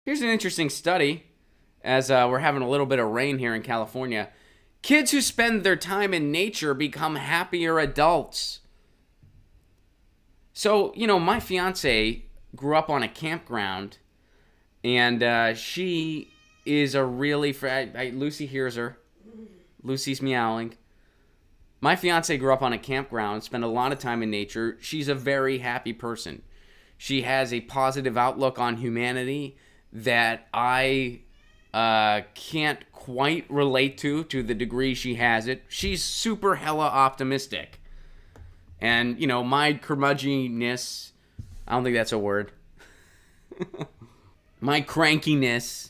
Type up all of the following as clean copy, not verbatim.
Here's an interesting study, as we're having a little bit of rain here in California. Kids who spend their time in nature become happier adults. So, my fiance grew up on a campground, and she is a really... Lucy hears her. Lucy's meowing. My fiance grew up on a campground, spent a lot of time in nature. She's a very happy person. She has a positive outlook on humanity that I can't quite relate to the degree she has it. She's super hella optimistic. And, my curmudgeonness, I don't think that's a word. My crankiness,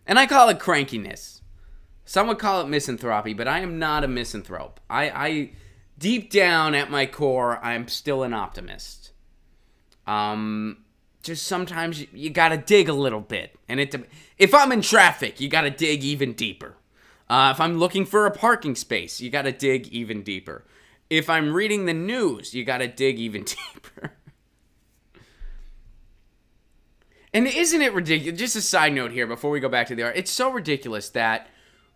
and I call it crankiness. Some would call it misanthropy, but I am not a misanthrope. I deep down at my core, I'm still an optimist. Just sometimes you gotta dig a little bit. And if I'm in traffic, you gotta dig even deeper. If I'm looking for a parking space, you gotta dig even deeper. If I'm reading the news, you gotta dig even deeper. And isn't it ridiculous? Just a side note here before we go back to the art. It's so ridiculous that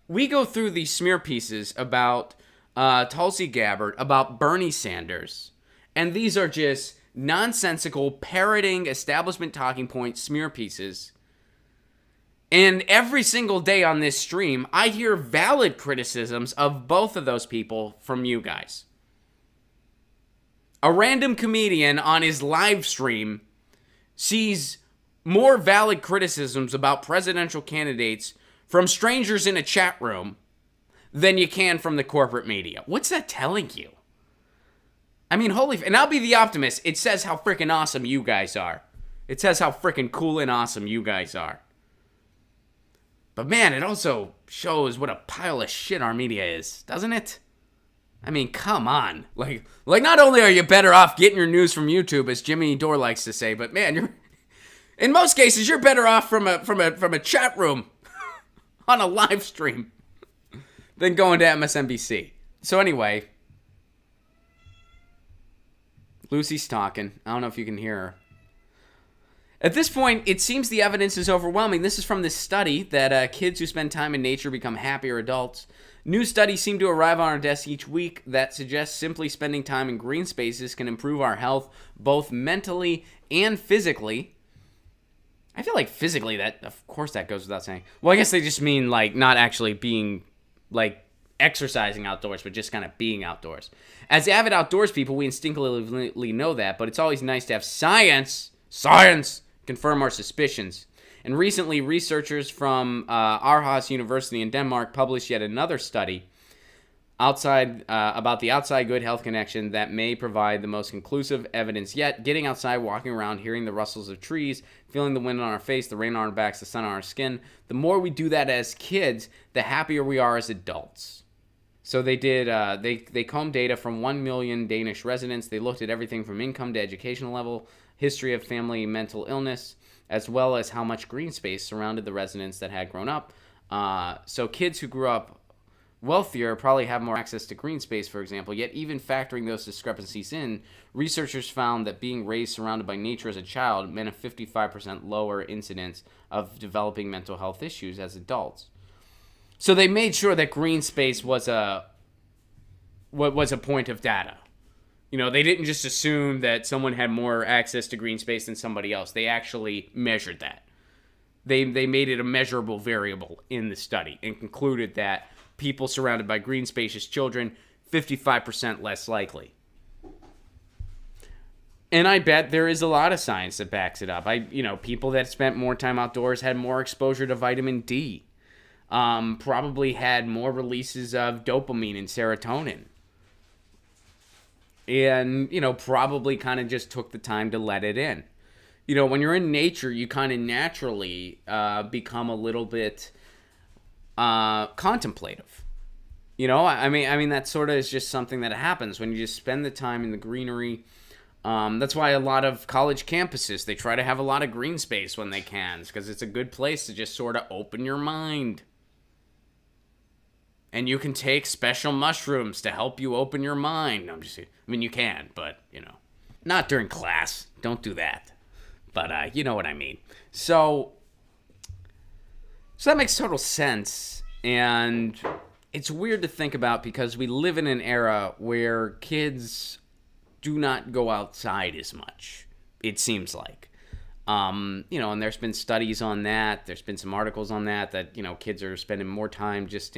we go through these smear pieces about Tulsi Gabbard, about Bernie Sanders, and these are just nonsensical, parroting, establishment talking point smear pieces. And every single day on this stream, I hear valid criticisms of both of those people from you guys. A random comedian on his live stream sees more valid criticisms about presidential candidates from strangers in a chat room than you can from the corporate media. What's that telling you? I mean, and I'll be the optimist. It says how freaking awesome you guys are. It says how freaking cool and awesome you guys are. But man, it also shows what a pile of shit our media is, doesn't it? I mean, come on. Like not only are you better off getting your news from YouTube, as Jimmy Dore likes to say, but man, in most cases, you're better off from a chat room on a live stream than going to MSNBC. So anyway, Lucy's talking. I don't know if you can hear her. At this point, it seems the evidence is overwhelming. This is from this study that kids who spend time in nature become happier adults. New studies seem to arrive on our desks each week that suggest simply spending time in green spaces can improve our health, both mentally and physically. I feel like physically, that of course that goes without saying. Well, I guess they just mean like not actually being like exercising outdoors, but just kind of being outdoors. As avid outdoors people, we instinctively know that, but it's always nice to have science confirm our suspicions. And recently, researchers from Aarhus University in Denmark published yet another study about the outside good health connection that may provide the most conclusive evidence yet. Getting outside, walking around, hearing the rustles of trees, feeling the wind on our face, the rain on our backs, the sun on our skin. The more we do that as kids, the happier we are as adults. So they did, they combed data from 1 million Danish residents. They looked at everything from income to educational level, history of family mental illness, as well as how much green space surrounded the residents that had grown up. So kids who grew up wealthier probably have more access to green space, for example. Yet even factoring those discrepancies in, researchers found that being raised surrounded by nature as a child meant a 55% lower incidence of developing mental health issues as adults. So they made sure that green space was a point of data. You know, they didn't just assume that someone had more access to green space than somebody else. They actually measured that. They made it a measurable variable in the study and concluded that people surrounded by green spacious children, 55% less likely. And I bet there is a lot of science that backs it up. People that spent more time outdoors had more exposure to vitamin D. Probably had more releases of dopamine and serotonin. And, probably kind of just took the time to let it in. When you're in nature, you kind of naturally become a little bit contemplative. I mean that sort of is just something that happens when you just spend the time in the greenery. That's why a lot of college campuses, they try to have a lot of green space when they can, because it's a good place to just sort of open your mind. And you can take special mushrooms to help you open your mind. You can, but, not during class. Don't do that. But you know what I mean. So, So that makes total sense. And it's weird to think about because we live in an era where kids do not go outside as much, it seems like. And there's been studies on that. There's been some articles on that, kids are spending more time just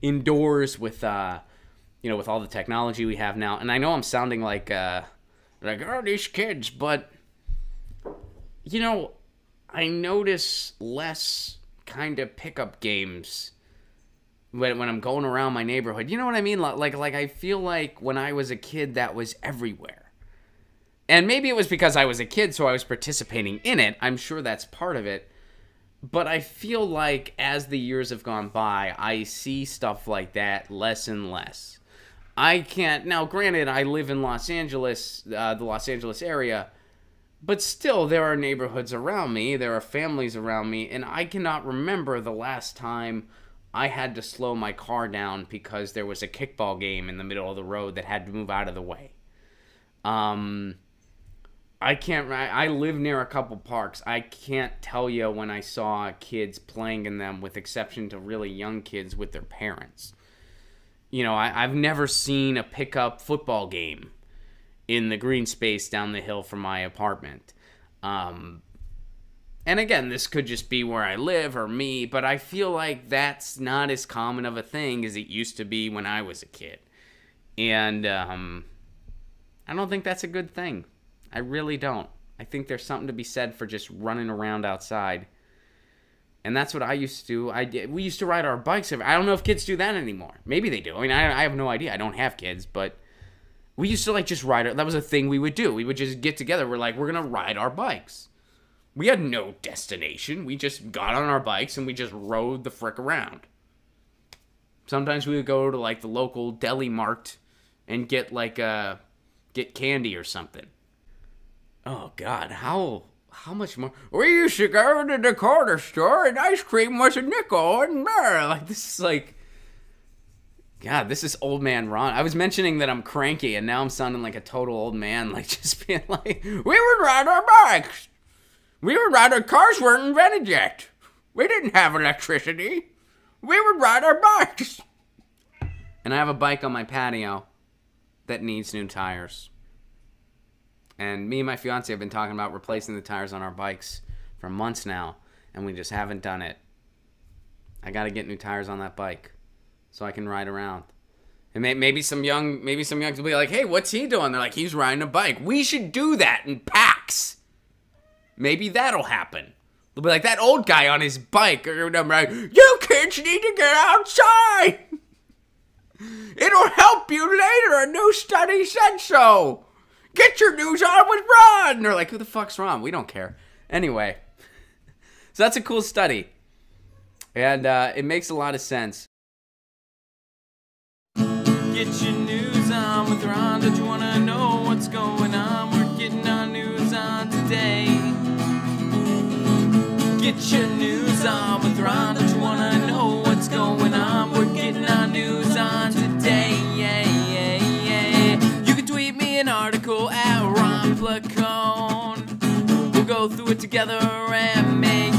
indoors with, with all the technology we have now. And I know I'm sounding like these kids, but, I notice less kind of pickup games when I'm going around my neighborhood. You know what I mean? Like I feel like when I was a kid, that was everywhere. And maybe it was because I was a kid, so I was participating in it. I'm sure that's part of it. But I feel like as the years have gone by, I see stuff like that less and less. Now granted, I live in Los Angeles, the Los Angeles area, but still there are neighborhoods around me, there are families around me, and I cannot remember the last time I had to slow my car down because there was a kickball game in the middle of the road that had to move out of the way. I live near a couple parks. I can't tell you when I saw kids playing in them, with exception to really young kids with their parents. I've never seen a pickup football game in the green space down the hill from my apartment. And again, this could just be where I live or me, but I feel like that's not as common of a thing as it used to be when I was a kid. And I don't think that's a good thing. I really don't. I think there's something to be said for just running around outside. And that's what I used to do. We used to ride our bikes. I don't know if kids do that anymore. Maybe they do. I mean, I have no idea. I don't have kids, but we used to just ride. That was a thing we would do. We would just get together. We're going to ride our bikes. We had no destination. We just got on our bikes and we just rode the frick around. Sometimes we would go to the local deli mart and get candy or something. Oh God, how much more? We used to go to the corner store and ice cream was a nickel and this is God, this is old man Ron. I was mentioning that I'm cranky and now I'm sounding like a total old man, just being we would ride our bikes. We would ride our cars weren't invented yet. We didn't have electricity. We would ride our bikes. And I have a bike on my patio that needs new tires. And me and my fiance have been talking about replacing the tires on our bikes for months now, and we just haven't done it. I got to get new tires on that bike so I can ride around. And maybe some young will be like, "Hey, what's he doing?" They're like, "He's riding a bike." We should do that in packs. Maybe that'll happen. They'll be like, "That old guy on his bike." Or I'm like, "You kids need to get outside. It'll help you later. A new study said so. Get your news on with Ron." And they're like, "Who the fuck's Ron? We don't care." Anyway, so that's a cool study. And it makes a lot of sense. Get your news on with Ron. Don't you want to know what's going on? We're getting our news on today. Get your news on with Ron. Don't you want to know what's going on? We're getting our news on today. Yeah, yeah, yeah. You can tweet me an article at Ron Placone. We'll go through it together and make